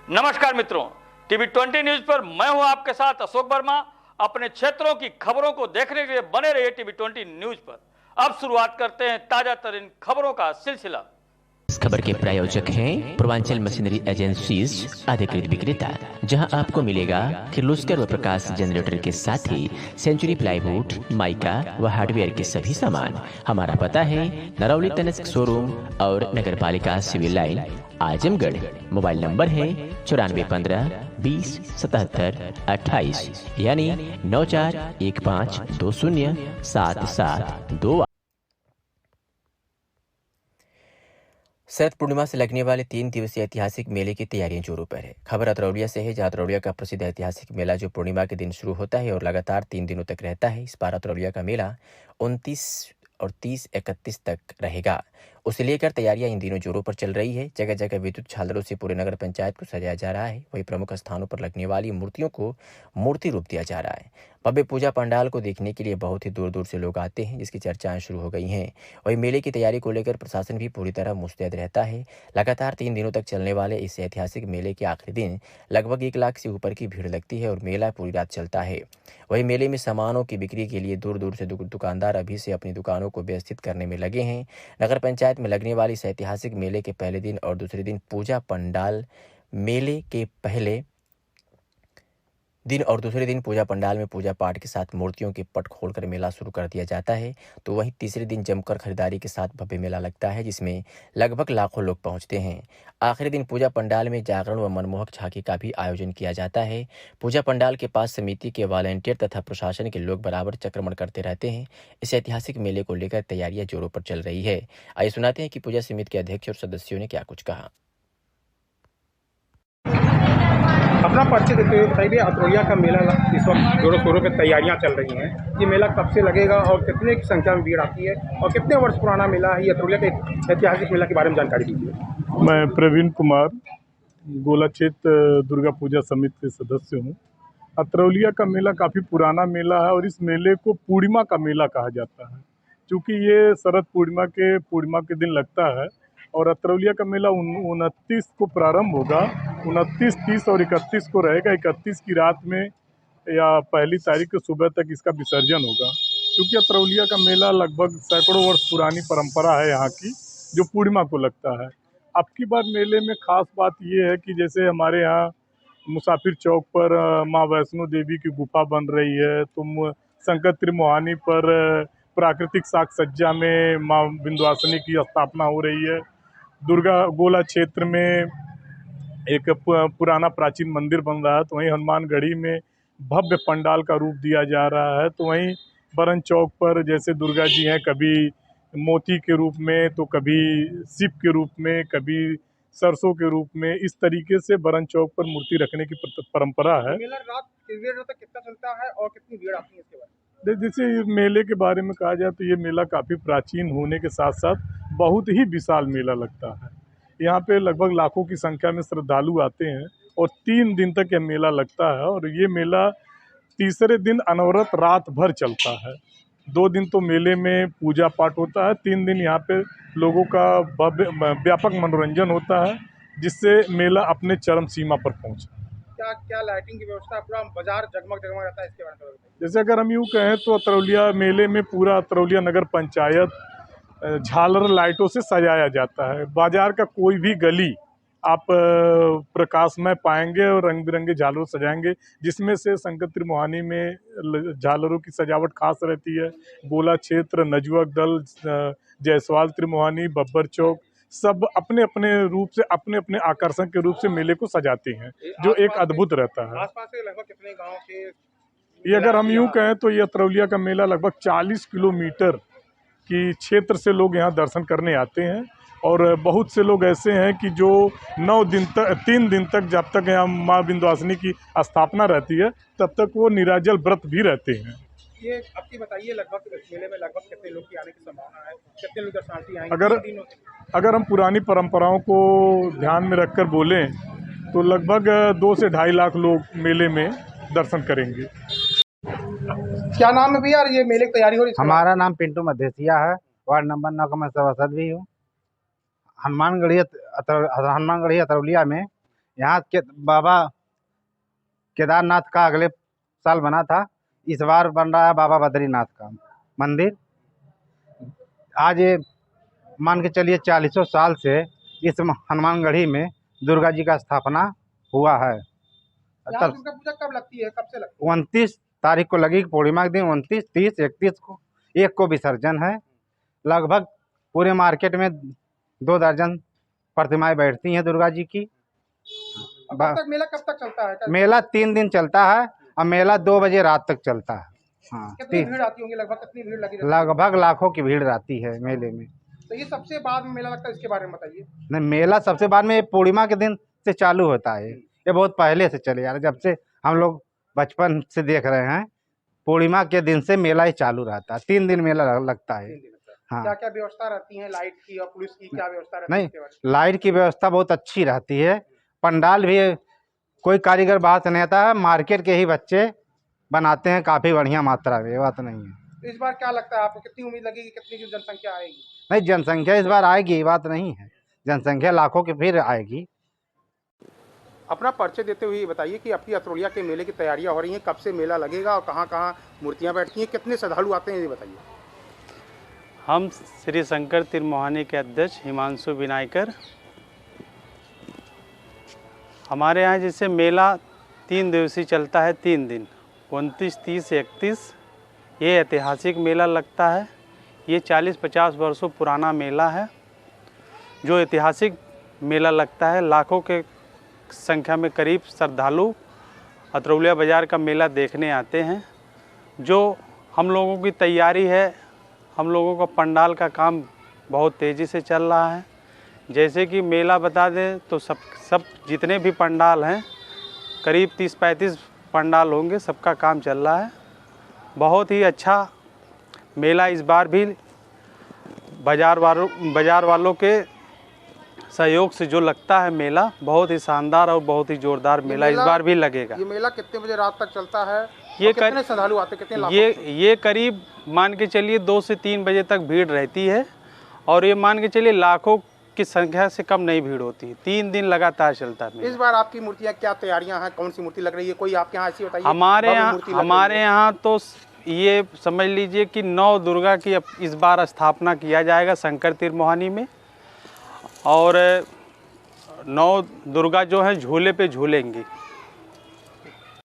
नमस्कार मित्रों, TV 20 news पर मैं हूं आपके साथ अशोक वर्मा। अपने क्षेत्रों की खबरों को देखने के लिए बने रहिए टीवी 20 न्यूज पर। अब शुरुआत करते हैं ताजा तरीन खबरों का सिलसिला। इस खबर के प्रायोजक हैं पूर्वांचल मशीनरी एजेंसीज अधिकृत विक्रेता, जहां आपको मिलेगा किर्लोस्कर व प्रकाश जनरेटर के साथ ही सेंचुरी प्लाईवुड, माइका व हार्डवेयर के सभी सामान। हमारा पता है नरौली तनिष्क शोरूम और नगर पालिका civil line, Azamgarh. Mobile number है 9415207728 यानी 9415207728। शरद पूर्णिमा से लगने वाले 3 दिवसीय ऐतिहासिक मेले की तैयारियां जोरों पर है। खबर अतरौलिया से है, जहां अतरौलिया का प्रसिद्ध ऐतिहासिक मेला जो पूर्णिमा के दिन शुरू होता है और लगातार 3 दिनों तक रहता है। इस बार अतरौलिया का मेला 29 और 30-31 तक रहेगा। उसे लेकर तैयारियां इन दिनों जोरों पर चल रही है। जगह जगह विद्युत झालरों से पूरे नगर पंचायत को सजाया जा रहा है। वहीं प्रमुख स्थानों पर लगने वाली मूर्तियों को मूर्ति रूप दिया जा रहा है। भव्य पूजा पंडाल को देखने के लिए बहुत ही दूर दूर से लोग आते हैं, जिसकी चर्चाएं शुरू हो गई हैं। वहीं मेले की तैयारी को लेकर प्रशासन भी पूरी तरह मुस्तैद रहता है। लगातार 3 दिनों तक चलने वाले इस ऐतिहासिक मेले के आखिरी दिन लगभग 1 लाख से ऊपर की भीड़ लगती है और मेला पूरी रात चलता है। वहीं मेले में सामानों की बिक्री के लिए दूर दूर से दुकानदार अभी से अपनी दुकानों को व्यवस्थित करने में लगे हैं। नगर पंचायत में लगने वाली इस ऐतिहासिक मेले के पहले दिन और दूसरे दिन पूजा पंडाल मेले के पहले दिन और दूसरे दिन पूजा पंडाल में पूजा पाठ के साथ मूर्तियों के पट खोलकर मेला शुरू कर दिया जाता है। तो वहीं तीसरे दिन जमकर खरीदारी के साथ भव्य मेला लगता है, जिसमें लगभग लाखों लोग पहुंचते हैं। आखिरी दिन पूजा पंडाल में जागरण व मनमोहक झांकी का भी आयोजन किया जाता है। पूजा पंडाल के पास समिति के वॉलंटियर तथा प्रशासन के लोग बराबर चक्रमण करते रहते हैं। इस ऐतिहासिक मेले को लेकर तैयारियां जोरों पर चल रही है। आइए सुनाते हैं कि पूजा समिति के अध्यक्ष और सदस्यों ने क्या कुछ कहा। अपना परिचय देते हुए बताइए, अतरौलिया का मेला इस वक्त जोरों शोरों पर तैयारियां चल रही हैं। ये मेला कब से लगेगा और कितने की संख्या में भीड़ आती है और कितने वर्ष पुराना मेला है? ये अतरौलिया के ऐतिहासिक मेला के बारे में जानकारी दीजिए। मैं प्रवीण कुमार, गोला क्षेत्र दुर्गा पूजा समिति के सदस्य हूँ। अतरौलिया का मेला काफ़ी पुराना मेला है और इस मेले को पूर्णिमा का मेला कहा जाता है, क्योंकि ये शरद पूर्णिमा के दिन लगता है। और अतरौलिया का मेला 29 को प्रारंभ होगा, 29, 30 और 31 को रहेगा। 31 की रात में या पहली तारीख को सुबह तक इसका विसर्जन होगा, क्योंकि अतरौलिया का मेला लगभग सैकड़ों वर्ष पुरानी परंपरा है यहाँ की, जो पूर्णिमा को लगता है। अब की बार मेले में खास बात ये है कि जैसे हमारे यहाँ मुसाफिर चौक पर माँ वैष्णो देवी की गुफा बन रही है, तो शंकर त्रिमोहानी पर प्राकृतिक साग सज्जा में माँ विंध्यवासिनी की स्थापना हो रही है। दुर्गा गोला क्षेत्र में एक पुराना प्राचीन मंदिर बन रहा है, तो वहीं हनुमानगढ़ी में भव्य पंडाल का रूप दिया जा रहा है। तो वहीं बरन चौक पर जैसे दुर्गा जी हैं, कभी मोती के रूप में, तो कभी शिव के रूप में, कभी सरसों के रूप में, इस तरीके से बरन चौक पर मूर्ति रखने की परंपरा है। मेला रात कितनी देर तक कितना चलता है और कितनी भीड़ आती है इसके बारे में? जैसे मेले के बारे में कहा जाए तो ये मेला काफ़ी प्राचीन होने के साथ साथ बहुत ही विशाल मेला लगता है। यहाँ पे लगभग लाखों की संख्या में श्रद्धालु आते हैं और 3 दिन तक यह मेला लगता है। और ये मेला तीसरे दिन अनवरत रात भर चलता है। 2 दिन तो मेले में पूजा पाठ होता है, 3 दिन यहाँ पे लोगों का व्यापक मनोरंजन होता है, जिससे मेला अपने चरम सीमा पर पहुँचा। क्या लाइटिंग की व्यवस्था, पूरा बाजार जगमग जगमग रहता है, इसके बारे में? जैसे अगर हम यूँ कहें तो अतरौलिया मेले में पूरा अतरौलिया नगर पंचायत झालर लाइटों से सजाया जाता है। बाजार का कोई भी गली आप प्रकाशमय पाएंगे और रंग बिरंगे झालरों सजाएंगे, जिसमें से शंकर त्रिमोहानी में झालरों की सजावट खास रहती है। गोला क्षेत्र, नजुअक दल, जायसवाल त्रिमोहानी, बब्बर चौक, सब अपने अपने रूप से, अपने अपने आकर्षण के रूप से मेले को सजाते हैं, जो एक अद्भुत रहता है। आसपास से लगभग कितने गाँव के? ये अगर हम यूँ कहें तो ये अतरौलिया का मेला लगभग 40 किलोमीटर की क्षेत्र से लोग यहाँ दर्शन करने आते हैं। और बहुत से लोग ऐसे हैं कि जो 3 दिन तक, जब तक यहाँ माँ विंध्यवासिनी की स्थापना रहती है, तब तक वो निराजल व्रत भी रहते हैं। ये आपकी बताइए, लगभग मेले में लगभग कितने लोग की आने की संभावना है? कितने लोग दर्शनार्थी आएंगे? अगर हम पुरानी परंपराओं को ध्यान में रखकर बोलें तो लगभग 2 से 2.5 लाख लोग मेले में दर्शन करेंगे। क्या नाम है भैया, ये मेले की तैयारी हो रही है? हमारा नाम पिंटू मधेसिया है, वार्ड नंबर 9 का मैं सभासद भी हूँ। हनुमानगढ़ी अतरौलिया में यहाँ के बाबा केदारनाथ का अगले साल बना था, इस बार बन रहा है बाबा बद्रीनाथ का मंदिर। आज ये मान के चलिए 40 साल से इस हनुमानगढ़ी में दुर्गा जी का स्थापना हुआ है। यहाँ दुर्गा पूजा कब लगती है, कब से लगती है? 29 तारीख को लगी पूर्णिमा के दिन, 29, 30, 31 को, 1 को विसर्जन है। लगभग पूरे मार्केट में 2 दर्जन प्रतिमाएं बैठती हैं दुर्गा जी की। मेला कब तक चलता है? मेला 3 दिन चलता है और मेला 2 बजे रात तक चलता है। हाँ, कितनी भीड़ आती होगी, लगभग कितनी भीड़ लगी रहती है? लगभग लाखों की भीड़ रहती है मेले में। तो ये सबसे बाद में मेला लगता है, इसके बारे में बताइए। नहीं, मेला सबसे बाद में पूर्णिमा के दिन से चालू होता है। ये बहुत पहले से चले आ रहा है, जब से हम लोग बचपन से देख रहे हैं। पूर्णिमा के दिन से मेला ही चालू रहता है, 3 दिन मेला लगता है। हाँ, क्या क्या व्यवस्था रहती है, लाइट की और पुलिस की क्या व्यवस्था रहती है? नहीं, लाइट की व्यवस्था बहुत अच्छी रहती है। पंडाल भी कोई कारीगर बात नहीं आता है, मार्केट के ही बच्चे बनाते हैं काफ़ी बढ़िया मात्रा में, ये बात नहीं है। इस बार क्या लगता है आपको, कितनी उम्मीद लगेगी, कितनी की जनसंख्या आएगी? नहीं, जनसंख्या इस बार आएगी, ये बात नहीं है, जनसंख्या लाखों की फिर आएगी। अपना परिचय देते हुए बताइए कि आपकी अतरोलिया के मेले की तैयारियां हो रही हैं, कब से मेला लगेगा और कहाँ कहाँ मूर्तियां बैठती हैं, कितने श्रद्धालु आते हैं, ये बताइए। हम श्री शंकर तिरमोहानी के अध्यक्ष हिमांशु विनायकर। हमारे यहाँ जैसे मेला 3 दिवसीय चलता है, 3 दिन 29, 30, 31 ये ऐतिहासिक मेला लगता है। ये 40-50 वर्षों पुराना मेला है। जो ऐतिहासिक मेला लगता है, लाखों के संख्या में करीब श्रद्धालु अतरौलिया बाज़ार का मेला देखने आते हैं। जो हम लोगों की तैयारी है, हम लोगों का पंडाल का काम बहुत तेज़ी से चल रहा है। जैसे कि मेला बता दें तो सब जितने भी पंडाल हैं, करीब 30-35 पंडाल होंगे, सबका काम चल रहा है। बहुत ही अच्छा मेला इस बार भी बाज़ार वालों के सहयोग से जो लगता है मेला, बहुत ही शानदार और बहुत ही जोरदार मेला इस बार भी लगेगा। ये मेला कितने बजे रात तक चलता है? ये कितने श्रद्धालु आते, कितने लाखों? ये करीब मान के चलिए 2 से 3 बजे तक भीड़ रहती है और ये मान के चलिए लाखों की संख्या से कम नहीं भीड़ होती है। 3 दिन लगातार चलता है। इस बार आपकी मूर्तियाँ क्या तैयारियां हैं, कौन सी मूर्ति लग रही है, कोई आपके यहाँ ऐसी बताइए? हमारे यहाँ तो ये समझ लीजिए कि 9 दुर्गा की इस बार स्थापना किया जाएगा शंकर तिरमोहानी में, और 9 दुर्गा जो है झूले पे झूलेंगी।